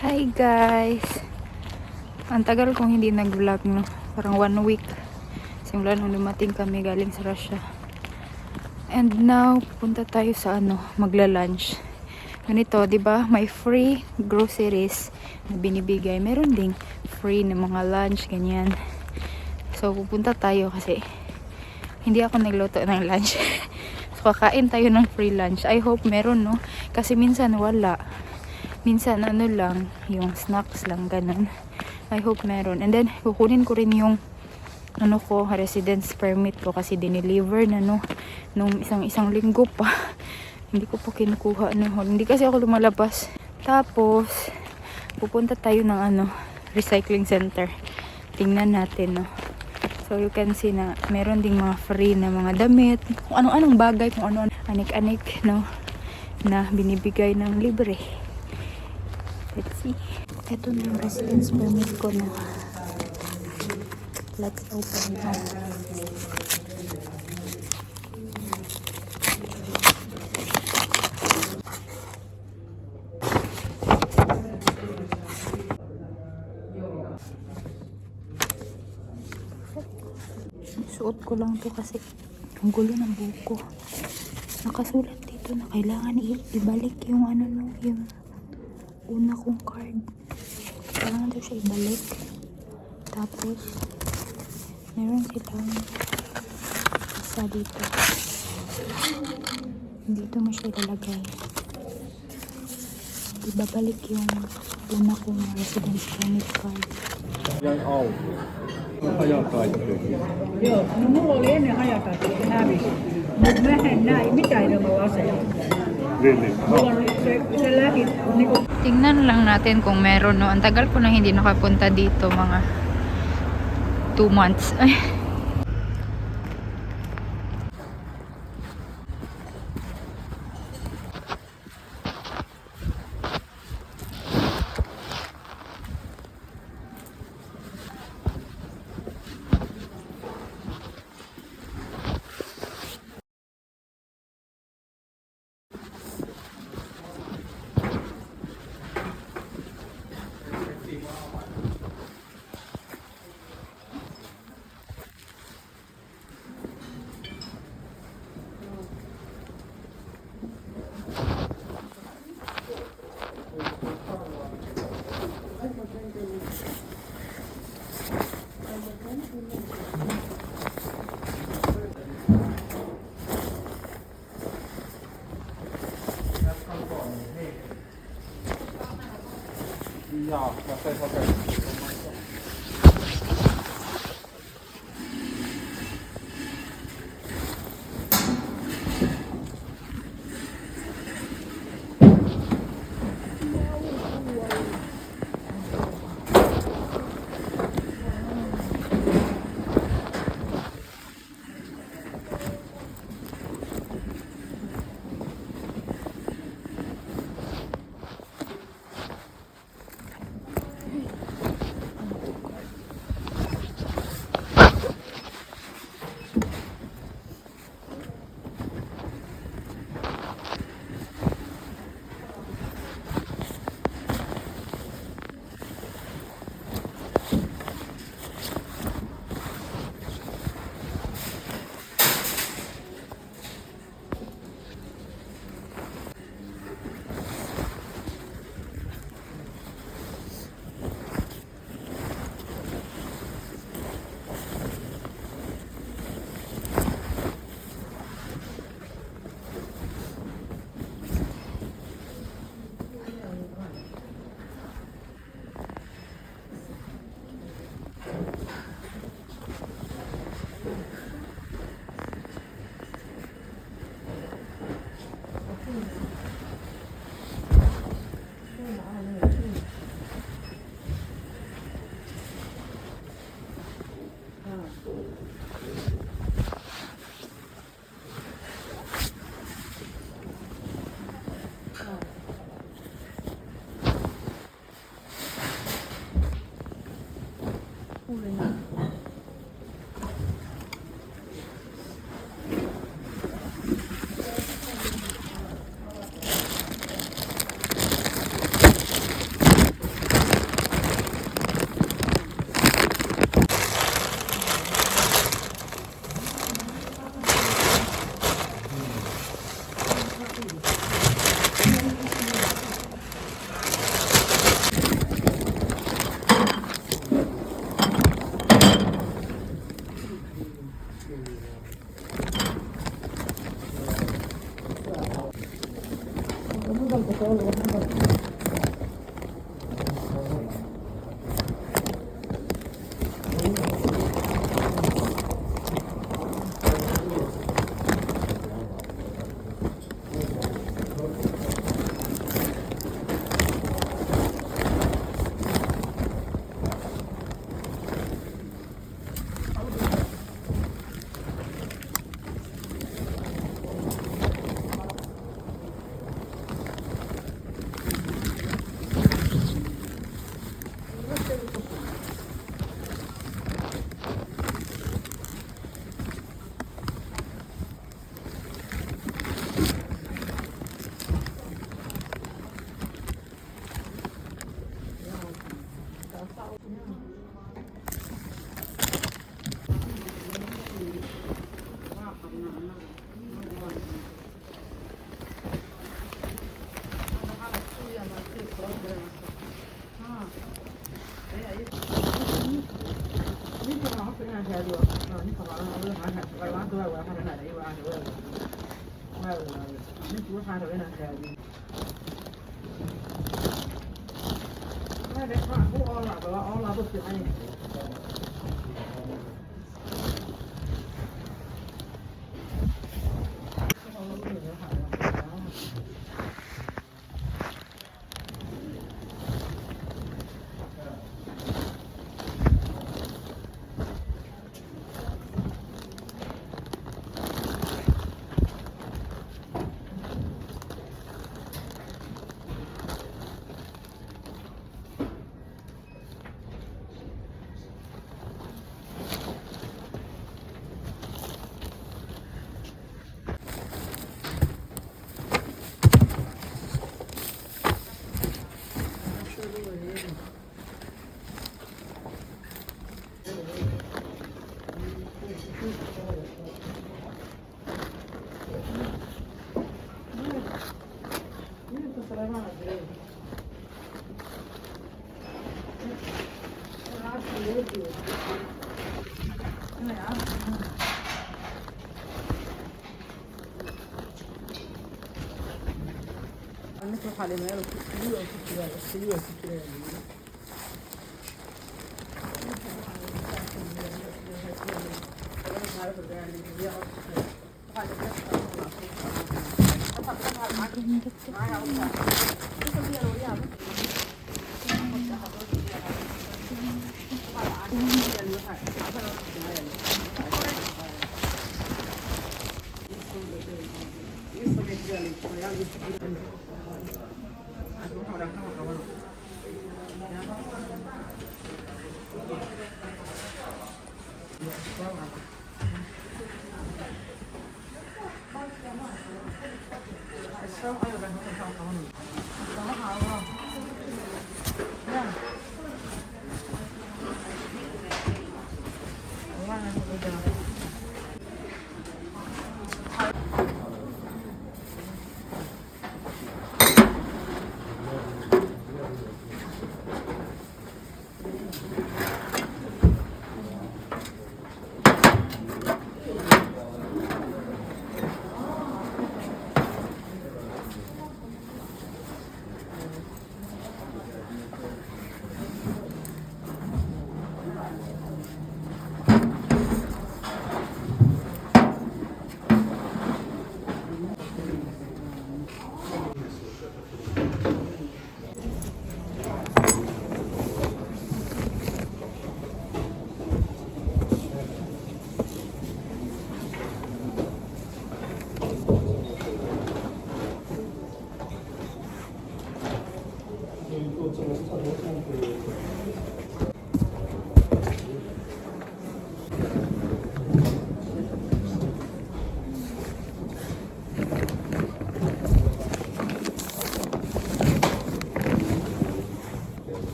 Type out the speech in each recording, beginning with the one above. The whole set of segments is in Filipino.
Hi guys! Ang tagal kong hindi nag-vlog, no? Parang 1 week. Simula nung dumating kami galing sa Russia. And now, punta tayo sa magla-lunch. Ganito, 'di ba? May free groceries na binibigay. Meron ding free na mga lunch, ganyan. So, pupunta tayo kasi hindi ako nagluto ng lunch. So, kakain tayo ng free lunch. I hope meron, no? Kasi minsan wala. Minsan lang, yung snacks lang, ganun. I hope meron. And then, kukunin ko rin yung residence permit ko kasi dineliver na, no? Nung isang linggo pa. Hindi ko pa kinukuha, no? Hindi kasi ako lumalabas. Tapos, pupunta tayo ng recycling center. Tingnan natin, no? So, you can see na meron ding mga free na mga damit. Kung anong bagay, kung ano anik-anik, no? Na binibigay ng libre. Let's see. Ito na yung residence permit ko na. Let's open it. Suot ko lang to kasi ang gulo ng buko. Nakasulat dito na kailangan ibalik yung yung una kong card. Kailangan daw siya ibalik. Tapos meron silang isa dito. Dito mo siya ilalagay. Ibabalik yung una kong residence permit card. Yan all. Joo, no mulla oli ennen hajakartta, se hävisi. Mutta mä en näe mitään ilman laseja. Mulla on se läpi niinku... Tingnan lang natin kung meron, no. Ang tagal ko na hindi nakapunta dito, mga 2 months. Ay. Ja, das ist okay.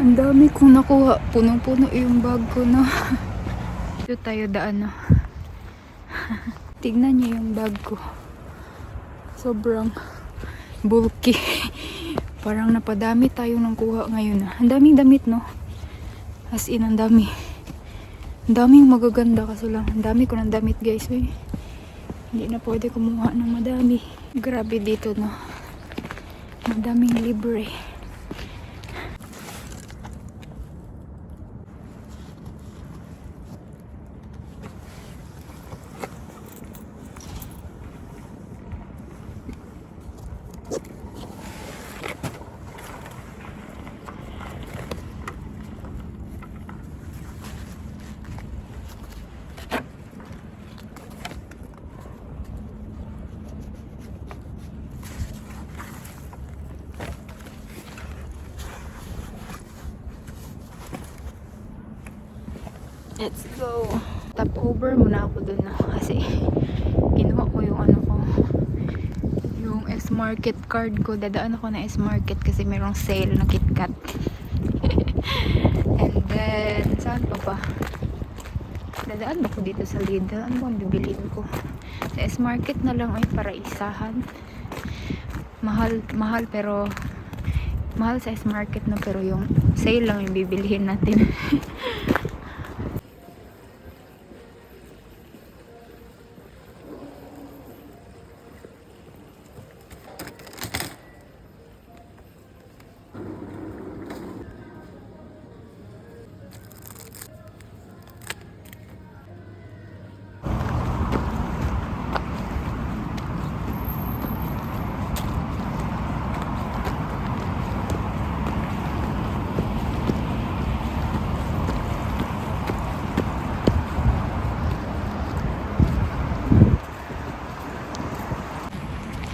Ang dami kong nakuha. Punong-puno yung bag ko na. Dito tayo daan na. Tignan niyo yung bag ko. Sobrang bulky. Parang napadami tayo ng kuha ngayon. Ang daming damit, no? As in, ang dami. Ang daming magaganda kasi lang. Ang dami ko ng damit, guys. Eh. Hindi na pwede kumuha ng madami. Grabe dito, no? Madaming libre. Let's go. Tap over muna ako dun na kasi kinuha ko yung ano ko, yung S S-Market card ko. Dadaan ako na S-Market kasi merong sale na KitKat. And then, saan pa ba? Dadaan ba ko dito sa Lidl? Ano bang bibiliin ko? Sa S-Market na lang ay para isahan. Mahal pero mahal sa S-Market na, pero yung sale lang yung bibilihin natin.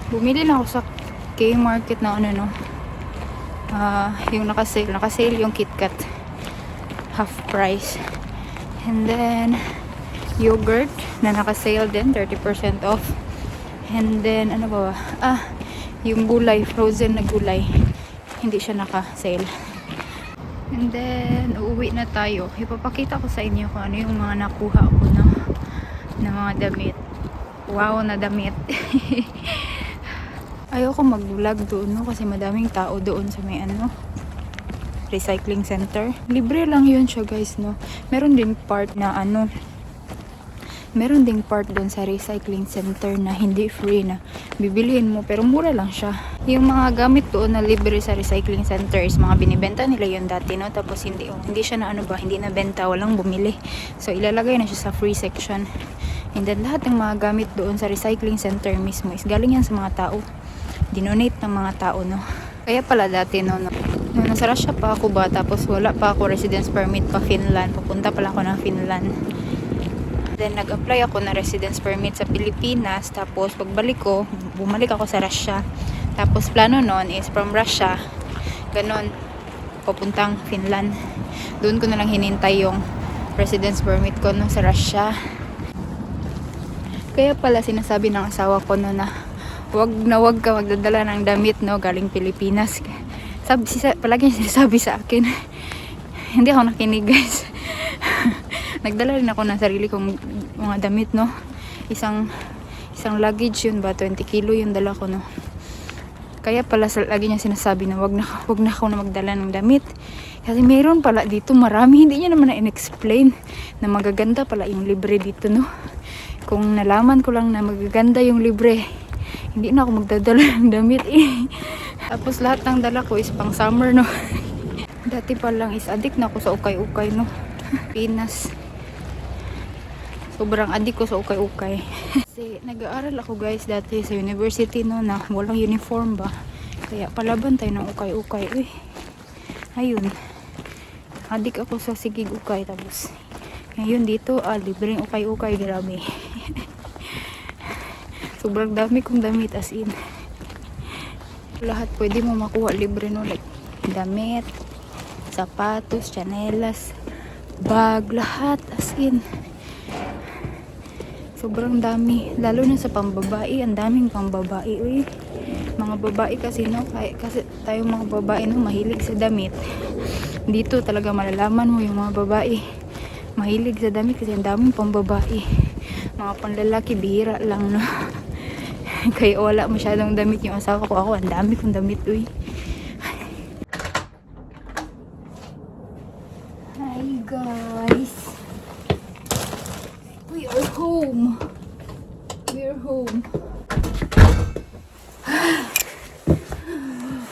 Bumili na ako sa K-Market na ano no. Yung nakasale yung KitKat half price. And then yogurt na nakasale din, 30% off. And then ano ba? Yung gulay, frozen na gulay. Hindi siya naka-sale. And then uuwi na tayo. Ipapakita ko sa inyo kung ano yung mga nakuha ko na mga damit. Wow, na damit. Ayoko mag-vlog doon no, kasi madaming tao doon sa may recycling center. Libre lang yun siya guys no. Meron ding part doon sa recycling center na hindi free, na bibilihin mo pero mura lang siya. Yung mga gamit doon na libre sa recycling center is mga binibenta nila yun dati no, tapos hindi siya na hindi na benta, walang bumili. So ilalagay na siya sa free section. And then lahat ng mga gamit doon sa recycling center mismo is galing yan sa mga tao. Dinonate ng mga tao no. Kaya pala dati nung nasa Russia pa ako ba, tapos wala pa ako residence permit pa Finland, pupunta pala ako ng Finland. Then nag-apply ako na residence permit sa Pilipinas, tapos pagbalik ko, bumalik ako sa Russia. Tapos plano noon is from Russia, ganon, papuntang Finland. Doon ko na lang hinintay yung residence permit ko no, sa Russia. Kaya pala sinasabi ng asawa ko no na wag ka magdadala ng damit no galing Pilipinas. Palagi sinasabi sa akin. Hindi ako nakinig guys. Nagdala rin ako ng sarili kong mga damit no. Isang luggage yun ba, 20 kilo yung dala ko no. Kaya pala lagi niya sinasabi na wag na ako na magdala ng damit. Kasi meron pala dito marami, hindi niya naman na-explain na magaganda pala yung libre dito no. Kung nalaman ko lang na magaganda yung libre, hindi na ako magdadala ng damit Tapos lahat ng dala ko is pang summer no. Dati pa lang is addict na ako sa ukay-ukay no. Pinas. Sobrang addict ko sa ukay-ukay. Kasi nag-aaral ako guys dati sa university no, na walang uniform ba. Kaya palaban tayo ng ukay-ukay. Ayun. Addict ako sa sigig ukay, tapos ngayon dito libreng ukay-ukay, grabe. Sobrang dami kong damit as in. Lahat pwede mo makuha libre no, like damit, sapatos, chanelas, bag, lahat as in. Sobrang dami, lalo na sa pambabae, ang daming pambabae. Mga babae kasi no, kasi tayo mga babae no, mahilig sa damit. Dito talaga malalaman mo yung mga babae mahilig sa damit kasi ang daming pambabae. Mga panlalaki bihira lang no. Kaya wala masyadong damit yung asawa ko. Ako, ang dami kong damit, Hi guys. We are home.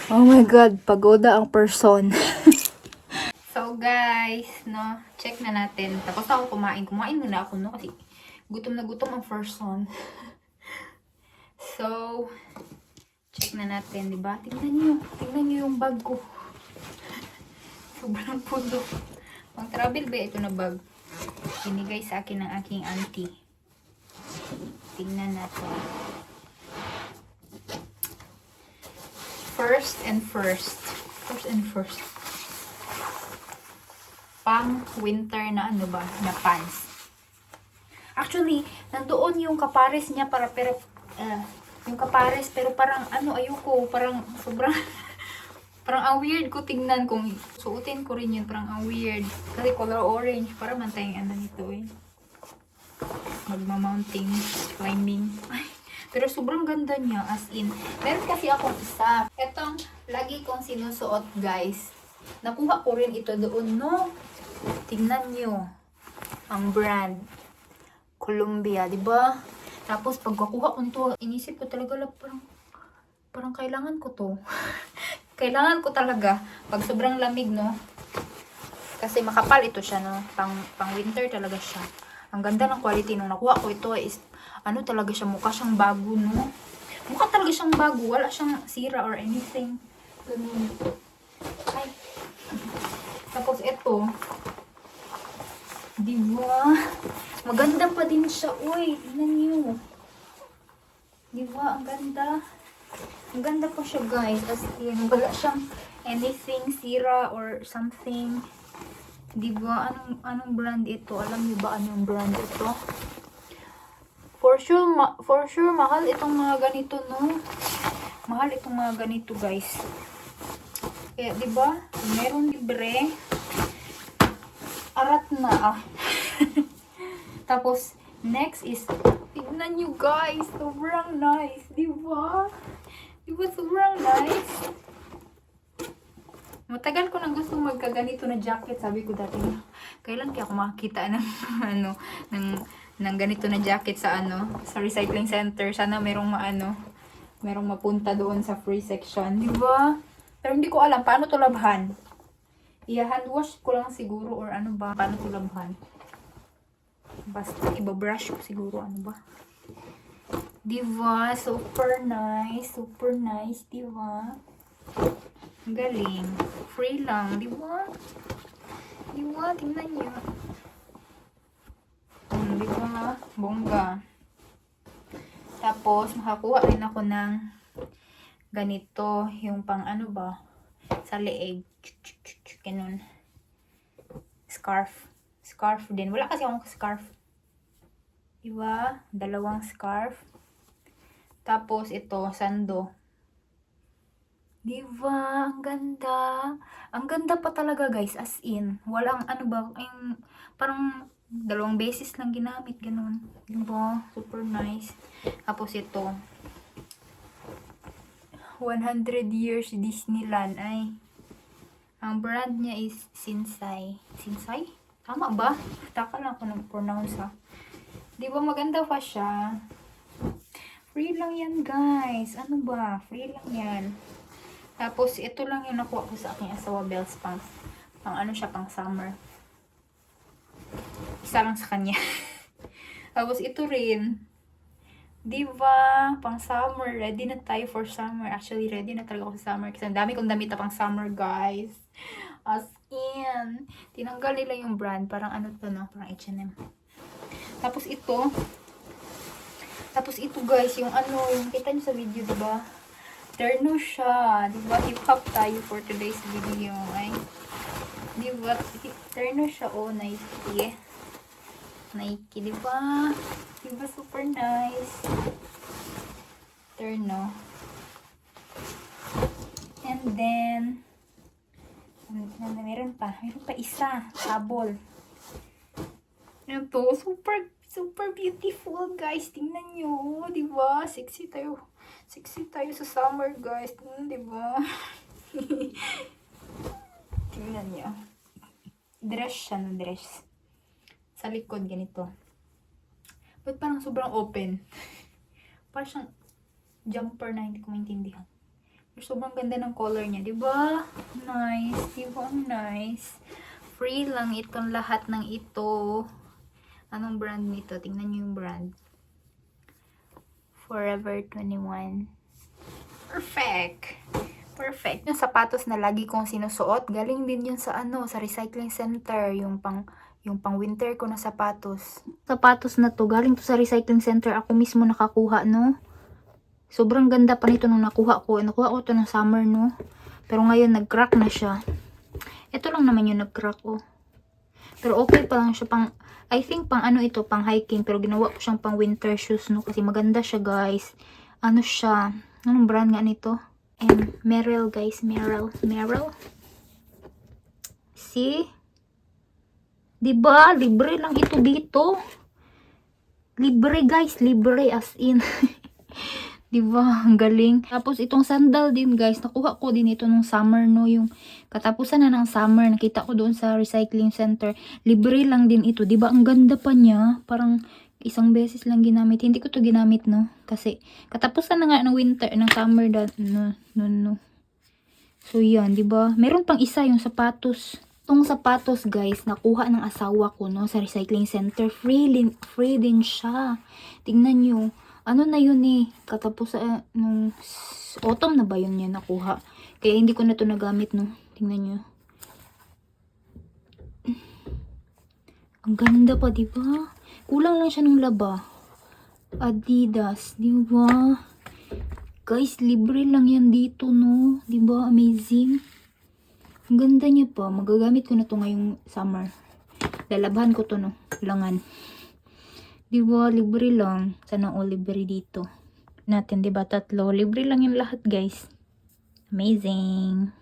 Oh my God, pagoda ang person. So guys, no, check na natin. Tapos ako kumain muna ako no, kasi gutom na gutom ang person. So, check na natin, di ba? Tingnan niyo yung bag ko. Sobrang pundo. Pang travel ba ito na bag? Binigay sa akin ng aking auntie. Tingnan natin. First and first. Pang winter na na pants. Actually, nandoon yung kapares niya pero Yung kapares, pero parang ano, ayoko. Parang sobrang, parang ang weird ko tingnan kung suotin ko rin yun. Parang ang weird. Kasi color orange. Para mantayang ano nito eh. Magma-mountain climbing. Ay, pero sobrang ganda niya, as in. Meron kasi akong isa. Etong lagi kong sinusuot, guys. Nakuha ko rin ito doon, no? Tingnan nyo. Ang brand. Columbia, di ba? Tapos pagkakuha ko to, inisip ko talaga lang parang kailangan ko to. Kailangan ko talaga pag sobrang lamig, no? Kasi makapal ito siya, no? Pang winter talaga siya. Ang ganda ng quality nung nakuha ko ito is ano talaga siya, mukha siyang bago, no? Mukha talaga siyang bago, wala siyang sira or anything. Ganun. Ay. Tapos ito, di ba? Maganda pa din siya. Uy, tingnan niyo. Di ba? Ang ganda. Ang ganda pa siya, guys. As in, wala siyang anything, sira or something. Di ba? Anong brand ito? Alam niyo ba anong brand ito? For sure, mahal itong mga ganito, no? Mahal itong mga ganito, guys. Kaya, di ba? Meron libre. Arat na, ah. Tapos, next is, tignan nyo guys, sobrang nice, di ba? Di ba sobrang nice? Matagal ko nang gusto magkaganito na jacket, sabi ko dati, kailan kaya ako makakita ng, ano, ng ganito na jacket sa, ano, sa recycling center. Sana merong merong mapunta doon sa free section, di ba? Pero hindi ko alam, paano to labhan? I-hand wash ko lang siguro, or ano ba, paano to labhan? Basta ibabrush ko siguro, ano ba? Diba? Super nice, diba? Galing. Free lang, diba? Diba? Tingnan nyo. Diba? Bongga. Tapos, makakuha rin ako ng ganito, yung pang ano ba? Sa leeg. Ganun. Scarf din. Wala kasi akong scarf. Diba? Dalawang scarf. Tapos ito, sando. Diba? Ang ganda. Ang ganda pa talaga, guys. As in. Walang ano ba, yung parang dalawang beses lang ginamit. Ganun. Diba? Super nice. Tapos ito. 100 years Disneyland. Ay. Ang brand niya is Sinsay. Sinsay? Tama ba? Taka lang ako nag-pronounce, ha. Di ba maganda pa siya? Free lang yan, guys. Ano ba? Free lang yan. Tapos, ito lang yung nakuha ko sa aking asawa, Bells, pang ano siya, pang summer. Isa lang sa kanya. Tapos, ito rin. Di ba? Pang summer. Ready na tayo for summer. Actually, ready na talaga ako sa summer. Kasi ang dami kong damit na pang summer, guys. As in. Tinanggal nila yung brand. Parang ano to, no? Parang H&M. Tapos ito, guys, yung ano, yung kita nyo sa video, diba? Terno siya, diba? Hip-hop tayo for today's video, ay. Diba? Terno siya, oh, Nike. Nike, diba? Diba, super nice. Terno. And then, meron pa isa, sabol. Ito, super beautiful, guys. Tingnan nyo, di ba? Sexy tayo sa summer, guys. Di ba? Tingnan nyo. Dress siya, no? Dress. Sa likod, ganito. Ba't parang sobrang open? Parang siyang jumper na hindi ko maintindihan. Pero sobrang ganda ng color niya, di ba? Nice. Di ba? Nice. Free lang itong lahat ng ito. Anong brand nito? Tingnan nyo yung brand. Forever 21. Perfect! Perfect. Yung sapatos na lagi kong sinusuot, galing din yun sa ano, sa recycling center. Yung pang winter ko na sapatos. Sapatos na to, galing to sa recycling center. Ako mismo nakakuha, no? Sobrang ganda pa nito nung nakuha ko. Nakuha ko to ng summer, no? Pero ngayon, nag-crack na siya. Ito lang naman yung nag-crack, oh. Pero okay pa lang siya pang, I think pang ano ito, pang hiking. Pero ginawa ko siyang pang winter shoes, no? Kasi maganda siya, guys. Ano siya? Anong brand nga nito? Merrell guys. Merrell. See? Diba? Libre lang ito dito. Libre guys. Libre as in. Diba? Ang galing. Tapos itong sandal din guys. Nakuha ko din ito nung summer no. Yung katapusan na ng summer. Nakita ko doon sa recycling center. Libre lang din ito. Diba? Ang ganda pa niya. Parang isang beses lang ginamit. Hindi ko to ginamit no. Kasi katapusan na nga ng winter. Ng summer. No. So yan. Diba? Meron pang isa yung sapatos. Itong sapatos guys, nakuha ng asawa ko no, sa recycling center. Free din siya. Tingnan nyo. Ano na yun eh. Katapos nung autumn na ba yun niya nakuha. Kaya hindi ko na to nagamit no. Tingnan nyo. Ang ganda pa diba? Kulang lang siya ng laba. Adidas. Diba? Guys, libre lang yan dito no. Diba? Amazing. Ang ganda niya pa. Magagamit ko na to ngayong summer. Lalabahan ko to no. Langan. Diba? Libre lang. Sana all libre dito. Natin diba? 3. Libre lang yung lahat guys. Amazing.